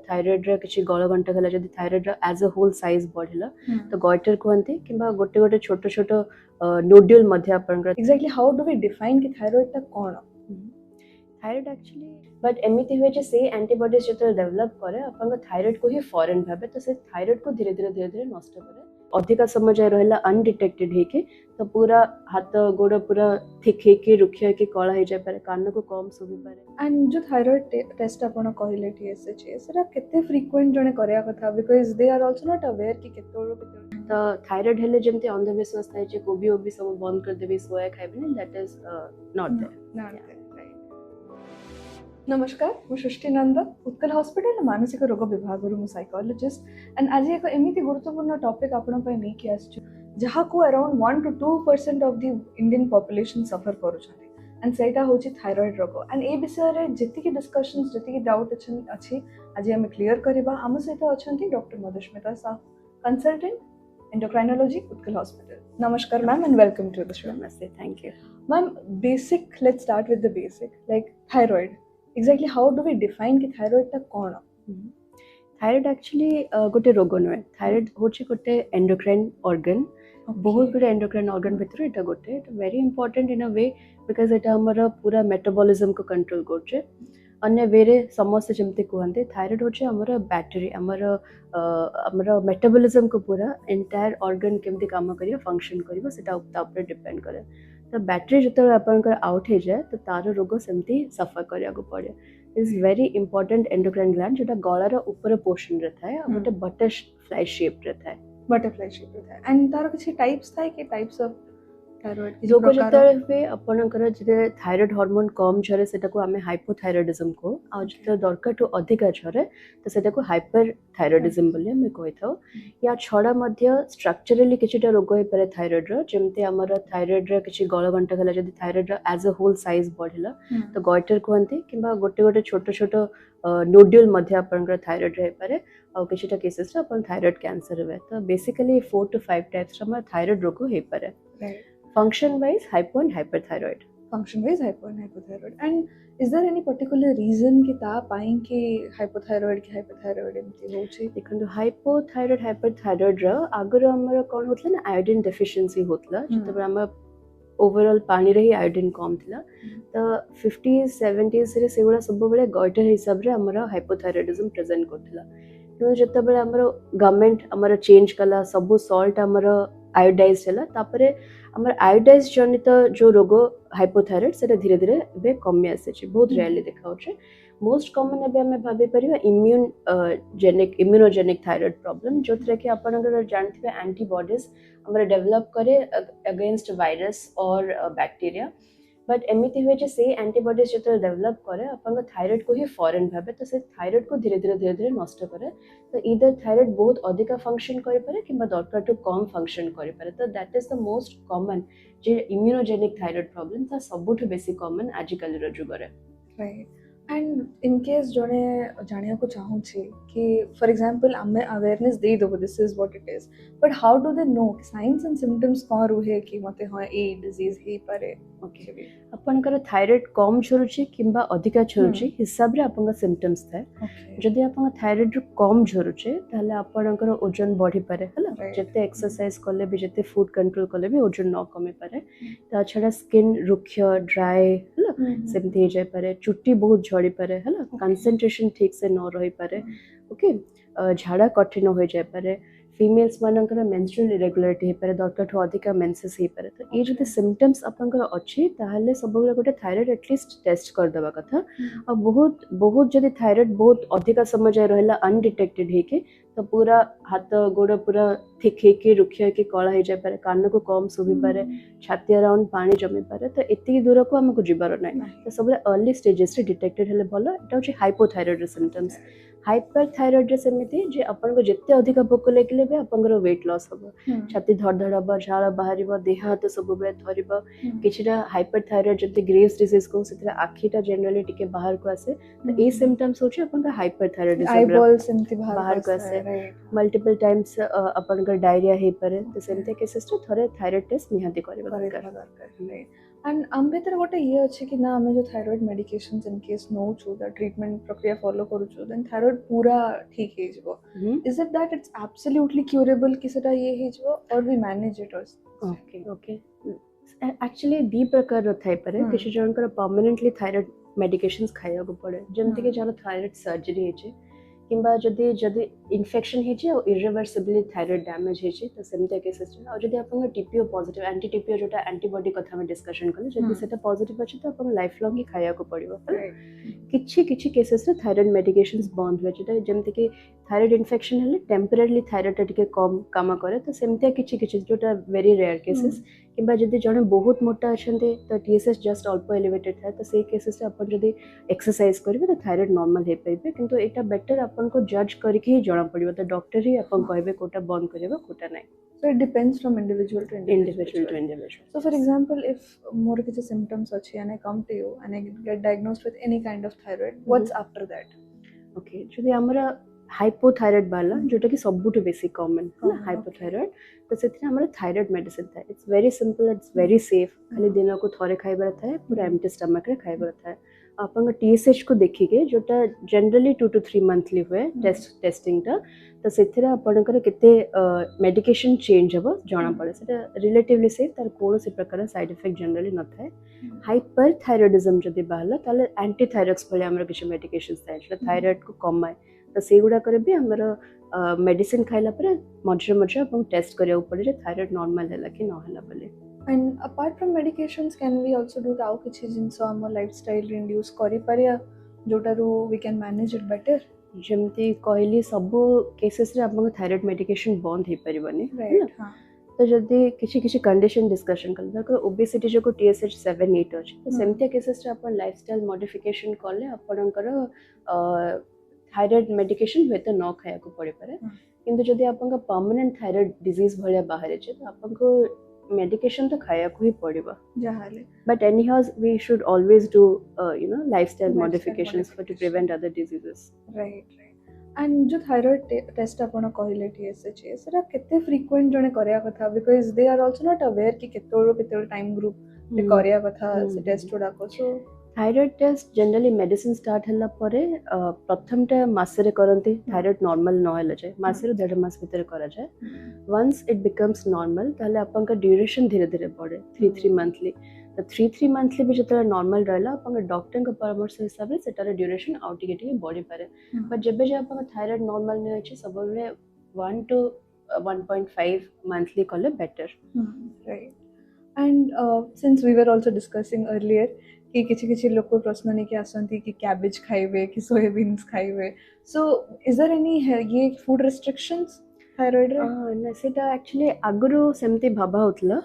Thyroid रा किछि गळगंटा गला जदि थायराइड रा एज अ होल साइज बढ़िला तो गॉइटर कहते किबा गोटे गोटे छोट छोट नोड्यूल मध्ये आपन exactly how do we define कि थायराइड ता कोन थायराइड एक्चुअली बट एमिति हुए जे से एंटीबॉडीज जते डेवलप करे अपन थायराइड को ही फॉरेन भाबे तो से थायराइड को धीरे धीरे नष्ट करे अधिका समय जाय रहला अनडिटेक्टेड हेके तो पूरा हाथ गोड़ पूरा थिक हेके रुखिया के कळा हे जाय पारे कान को कम सुबि पारे एंड जो थायराइड टेस्ट अपन कहले टीएसएच सेरा केते फ्रीक्वेंट जने करया कथा because they are also not aware कि केतोरो तो थायराइड हेले जेमते अंधविश्वास थाय जे कोबी सब बंद कर देबे सोया खाइबे दैट इज नॉट देयर नमस्कार मु सृष्टि नंद उत्कल हॉस्पिटल मानसिक रोग विभाग रु साइकोलॉजिस्ट एंड आज एक एमिति गुरुत्वपूर्ण टॉपिक आपण पय नै कि आछु जहा को around 1 to 2% of the Indian population suffer करू छथि एंड सेटा होची थायराइड रोग एंड ए विषय रे जति की डिस्कशंस जति की डाउट अछि आज हम क्लियर करबा हम सहित अछंती doctor Madhusmita Sahoo consultant endocrinology Utkal hospital नमस्कार ma'am and welcome to the show नमस्ते thank you ma'am basic let's start with the basic like thyroid exactly how do we define कि थायराइड ता कोन थायराइड एक्चुअली गोटे रोग नुहे थायराइड होची गोटे एंडोक्राइन ऑर्गन बहुत गुड एंडोक्राइन ऑर्गन भितर एटा गोटे very important in a way because एटा हमर पूरा मेटाबॉलिज्म को कंट्रोल करछे अन्य वेरे समस्त जमते कहते थायराइड होचे हमर बैटरी हमर मेटाबॉलिज्म को पूरा एंटायर ऑर्गन केमती काम करियो फंक्शन करियो सेटा ऊपर डिपेंड करे तो बैटरी जो आपंकर आउट हो जाए तो तार रोग सेमती सफर करिया को पड़े is very important endocrine gland जोटा गलार ऊपर पोर्शन रे थाए गोटे बटरफ्लाई शेप रे थाए एंड तार किछि टाइप्स थाए कि टाइप्स ऑफ थायराइड रोग जते पे आपनकर जते थायराइड हार्मोन कम झरे सेटा को हमें हाइपोथायराइडिज्म को आ जते दरकार टू अधिका झरे तो सेटा को हाइपर थायराइडिज्म बोले हम कहि थाओ या छडा मध्य स्ट्रक्चरली किछटा रोग होय पारे थायराइड रो जेमते हमर थायराइड रा किछि गळगंटा गला जदि थायराइड रा एज अ होल साइज बढ़िला तो गॉइटर कहते किबा गोटे गोटे छोट छोट नोड्यूल मध्य आपनकर थायराइड रहे पारे और किछटा केसेस रा अपन थायराइड कैंसर होय तो बेसिकली 4 to 5 टाइप्स रा थायराइड रोग होय पारे function wise hypo and hyperthyroid and is there any particular reason कि ता पाइन कि hypothyroid एमती होछि देखंतु hypothyroid रा आगर हमर कोन होतला ना आयोडीन डेफिशिएंसी होतला जतबे हम ओवरऑल पानी रही आयोडीन कम थिला तो 50s 70s रे सेगुला सब बेले गॉइटर हिसाब रे हमर हाइपोथायराइडिज्म प्रेजेंट करथिला तो जतबे हमर गवर्नमेंट हमर चेंज कला सब सॉल्ट हमर आयोडाइज हैला तापरे हमर आयोडाइज जनित जो रोग हाइपोथायराइड सेटा धीरे धीरे बे कमी आसे बहुत रेयरली देखा छै मोस्ट कॉमन एबे हमें भाबे परिबा इम्यूनोजेनिक थायराइड प्रॉब्लम जोथरे कि आपण अगर जानथिबे एंटीबॉडीज हमर डेवलप करे अगेंस्ट वायरस और बैक्टीरिया बट एमिति हुए जे से एंटीबॉडीज जते डेवलप करे अपन थायराइड को ही फॉरेन भाबे तो से थायराइड को धीरे धीरे नष्ट करे तो इधर थायराइड बहुत अधिका फंक्शन करे पारे किबा दरकार टू कम फंक्शन करे पारे तो that is the most common जे इम्यूनोजेनिक थायराइड प्रॉब्लम ता सबुठ बेसी कॉमन आजिकल रो जुगरे राइट एंड इन केस जने जानिया को चाहू छी कि फॉर एग्जांपल हमें अवेयरनेस दे दो this is what it is but how do they know signs and symptoms कोन रुहे कि मते हां ए डिजीज हे पारे ओके आपनकर थायराइड कम झरुची किबा अधिका झरुची हिसाब रे आपन सिम्पटम्स थाए जदि आपन थायराइड कम झरुचे ताले आपनकर ओजन बढ़ी पारे हला जते एक्सरसाइज करले भी जते फूड कंट्रोल करले भी ओजन न कमे पारे ता छडा स्किन रुक्ष ड्राई हला सेमते हे जाय पारे चुट्टी बहुत झड़ी पारे हला कंसंट्रेशन ठीक से न रही पारे ओके झाड़ा कठिन हो जाय पारे फीमेल्स मानकर मेंस्ट्रुअल इरेगुलरिटी हे पारे दरकार ठो अधिका मेंसेस हे पारे तो ये जते सिम्पटम्स आपनकर अछि ताहले सब गोटे थायराइड एटलीस्ट टेस्ट कर देबा कथा और बहुत जदि थायराइड बहुत अधिका समय जाय रहला अनडिटेक्टेड हेके तो पूरा हाथ गोड़ पूरा थिक हेके रुखिया के कळा हे जाय पारे कान को कम सुबि पारे छाती अराउंड पानी जमी पारे तो एति दूर को हमको जिबार नै तो सबले अर्ली स्टेजेस रे डिटेक्टेड हेले भलो एटा होची हाइपोथायराइड सिम्पटम्स हाइपरथायराइड सेमिति जे अपन को जत्ते अधिक भोक लागले बे अपन को वेट लॉस हो छाती धड़ धड़ हबा झाळ बाहरिबो देह हाथ सब बेले धरिबो किछटा हाइपरथायराइड जत्ते ग्रेव्स डिजीज को सेतरा आखीटा जनरली टिके बाहर को आसे तो ए सिम्पटम्स होचे अपन का हाइपरथायराइडिज्म आईबॉल सेमति बाहर को आसे मल्टीपल टाइम्स अपन का डायरिया हे पारे तो सेमते केसेस रे थरे थायराइड टेस्ट निहाती करबा दरकार एंड आम भीतर गोटे ये अच्छे कि ना आम जो थायराइड मेडिकेशंस इन केस नौछु द ट्रीटमेंट प्रक्रिया फॉलो करूछु देन थायराइड पूरा ठीक हे जबो is it that it's absolutely curable कि सेटा ये हे जबो और we manage it okay okay actually दी प्रकार थाई पारे किसी जनकर परमानेंटली थायराइड मेडिकेशंस खाया को पड़े जमती के जन थायराइड सर्जरी हे किंबा जदि जदि इन्फेक्शन हेचे और इरिवर्सिबली थायराइड डैमेज हेचे तो सेमते केसेस और जदि आपन टीपीओ पॉजिटिव एंटी टीपीओ जोटा एंटीबॉडी कथा में डिस्कशन कले जदि सेटा पॉजिटिव अछि तो आपन लाइफ लॉन्ग ही खाया को पड़िबो किछि किछि केसेस रे थायराइड मेडिकेशंस बंद होय जेटा जेमते कि थायराइड इन्फेक्शन हेले टेम्परेरी थायराइड टिके कम काम करे तो सेमते किछि किछि जोटा वेरी रेयर केसेस किंबा जदि जने बहुत मोटा अछंते तो टीएसएच जस्ट अल्प एलिवेटेड थाए तो से केसेस रे अपन जदि एक्सरसाइज करबे तो थायराइड नॉर्मल हे पाइबे किंतु एटा बेटर अपन को जज करके ही जणा पड़िबो तो डॉक्टर ही अपन कहबे कोटा बंद करबे कोटा नै so it depends from individual to individual. So for example, if more of symptoms achi and I come to you and I get diagnosed with any kind of thyroid, what's after that? Okay, जदि हमरा hypothyroid वाला जोटा कि सबुठ बेसी common है hypothyroid तो सेथि हमरा थायराइड मेडिसिन था it's very simple it's very safe खाली दिन को थोरे खाइबार था पूरा एम्प्टी स्टमक रे खाइबार था अपन टीएसएच को देखिके जोटा जनरली 2 to 3 मंथली हुए टेस्टिंग टा तो सेथिरा आपनकर केते मेडिकेशन चेंज हबो जाना पड़े सेटा रिलेटिवली सेफ तार कोनोसी प्रकार साइड इफेक्ट जनरली न थाए हाइपरथायराइडिज्म जदि बाहला ताले एंटी थायरॉक्स भले हमरा किछ मेडिकेशंस थाए जेटा थायराइड को कमाए तो से गुडा करे भी हमर मेडिसिन खाइला पर मझे मझे अपन टेस्ट करिया पड़े जे थायराइड नॉर्मल हैला कि न हैला बोले and apart from medications can we also do ଆଉ କିଛି ଜିନିଷ ଆମ ଲାଇଫଷ୍ଟାଇଲ ରେ induce କରିପାରିया जोटारू we can manage it better ଯେମିତି କହିଲି ସବୁ କେସେସ୍ ରେ ଆପଣଙ୍କ ଥାଇରଏଡ୍ ମେଡିକେସନ୍ ବନ୍ଦ ହେଇପାରିବନି right ha ତ ଯଦି କିଛି କିଛି କଣ୍ଡିସନ୍ ଡିସ୍କସନ୍ କଲେ ଧର ଓବେସିଟି ଯୋଗୁଁ TSH 7-8 ଅଛି ତ ସେମିତିଆ କେସେସ୍ରେ ଆପଣ ଲାଇଫଷ୍ଟାଇଲ୍ ମଡିଫିକେସନ୍ କଲେ ଆପଣଙ୍କର ଥାଇରଏଡ୍ ମେଡିକେସନ୍ ହୁଏତ ନ ଖାଇବାକୁ ପଡ଼ିପାରେ କିନ୍ତୁ ଯଦି ଆପଣଙ୍କ ପର୍ମାନେଣ୍ଟ ଥାଇରଏଡ୍ ଡିଜିଜ୍ ଭଳିଆ ବାହାରିଛି ତ ଆପଣଙ୍କୁ मेडिकेशन तो खाया को ही पड़ेगा जहाले but anyhow we should always do lifestyle modifications for to prevent other diseases right and जो थायराइड टेस्ट आपण कहले TSH सेरा केते फ्रीक्वेंट जने करया कथा because they are also not aware कि केते टाइम ग्रुप रे करया कथा से टेस्ट उडा को so thyroid test generally medicine start हला परे प्रथमटा मासरे करंती थायराइड नॉर्मल न होला जाय मासरे 1.5 मास भीतर करा जाय वंस इट बिकम्स नॉर्मल ताले अपन का ड्यूरेशन धीरे धीरे बढ़े 3 मंथली तो 3 मंथली भी जतरा नॉर्मल रहला अपन डॉक्टर का परामर्श हिसाब से सेटार ड्यूरेशन आउटिगेटिव बढ़ी पारे बट जेबे जे अपन थायराइड नॉर्मल नै अछि सबले 1 to 1.5 मंथली कले better right and since we were also discussing earlier कि किछि लोग को प्रश्न नहीं कि आसंती कि कैबेज खाइबे कि सोयाबीन्स खाइबे सो इज देयर एनी ये फूड रिस्ट्रिक्शंस थायराइड रे ना सेटा एक्चुअली आगरो सेमती भाबा होतला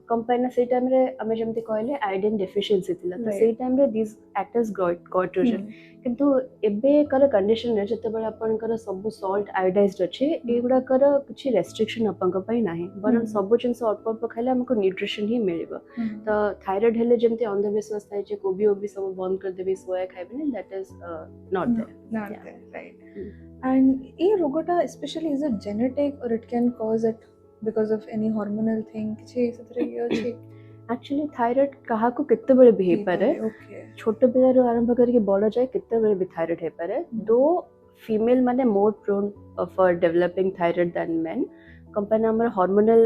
कंपेयर से टाइम रे हमें जेमती कहले आयोडीन डेफिशिएंसी थिला तो से टाइम रे दिस एक्टर्स गोइट्रोजन किंतु एबे कर कंडीशन रे जते बळे अपन कर सब सॉल्ट आयोडाइज्ड अछि एगुडा कर किछि रेस्ट्रिक्शन अपन को पई नाही बरन सब जिंस अल्प अल्प खाइले हमको न्यूट्रिशन ही मिलिबो तो थायराइड हेले जेमती अंधविश्वास थाइ जे कोबी सब बंद कर देबे सोया खाइबे that is not there right and ये रोगोटा especially is it genetic or it can cause it because of any hormonal thing किछि सतरे ये अछि एक्चुअली थायराइड कहा को कितने बड़े भी पारे छोटे पिला रो आरंभ करके बड़ा जाए कितने बड़े भी थायराइड है पारे दो फीमेल माने more prone for developing thyroid than men compare हमर हार्मोनल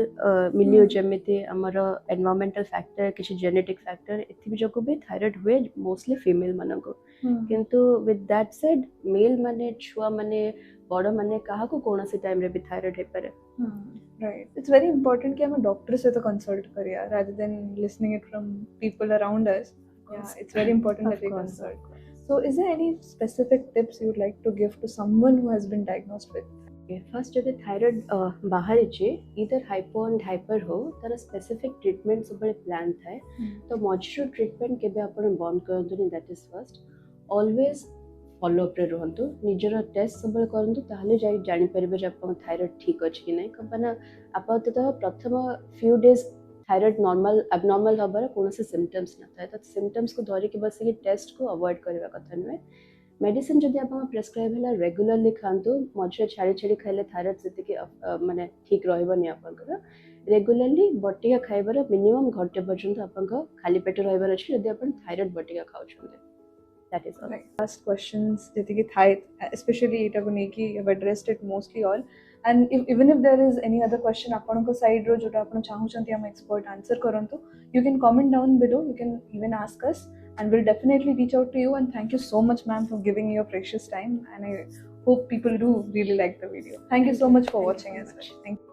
मिलियो जेमिति हमर एनवायरमेंटल फैक्टर किछि जेनेटिक फैक्टर एथि भी जको भी थायराइड हुए मोस्टली फीमेल माने को किंतु विद दैट सेड मेल माने छुआ माने बड़ माने कहा को कोन से टाइम रे भी थायराइड है पारे राइट इट्स वेरी इंपोर्टेंट कि हम डॉक्टर से तो कंसल्ट करिया rather than listening it from people around us it's very important that we consult so is there any specific tips you would like to give to someone who has been diagnosed with first जब thyroid बाहर चे इधर hypo and hyper हो तार specific treatment सब plan थाए तो मझिर treatment केबे आपण बंद करंतु that is first always follow up रे रहंतु निजर टेस्ट सब करंतु ताले जाई जानि परबे जे आपण थायराइड ठीक अछि कि नै कंपना आपाततः प्रथम few days thyroid normal abnormal हबार कोनोसी सिम्पटम्स न थाए तो सिम्पटम्स को धरि के बस के टेस्ट को अवॉइड करबा कथा नै मेडिसिन जदि आप प्रेस्क्राइब है रेगुलरली खातु मझे छाड़ी छाड़ी खाइले थायराइड से माने ठीक रहबनी आपनकर रेगुलरली बटिका खाइबार मिनिमम घंटे पर्यंत आपन खाली पेट रहबार अछि जदि आपन थायराइड बटिका खाउछन्ते that is all last questions जति कि थाई स्पेशली एटा को नेकी have addressed it mostly all and even if there is any other question आपन को साइड रो जोटा आपन चाहउछन्ती हम एक्सपर्ट आंसर करंतु you can comment down below you can even ask us and we'll definitely reach out to you, and thank you so much ma'am for giving your precious time, and I hope people do really like the video. Thank you so much for watching as well. Thank you.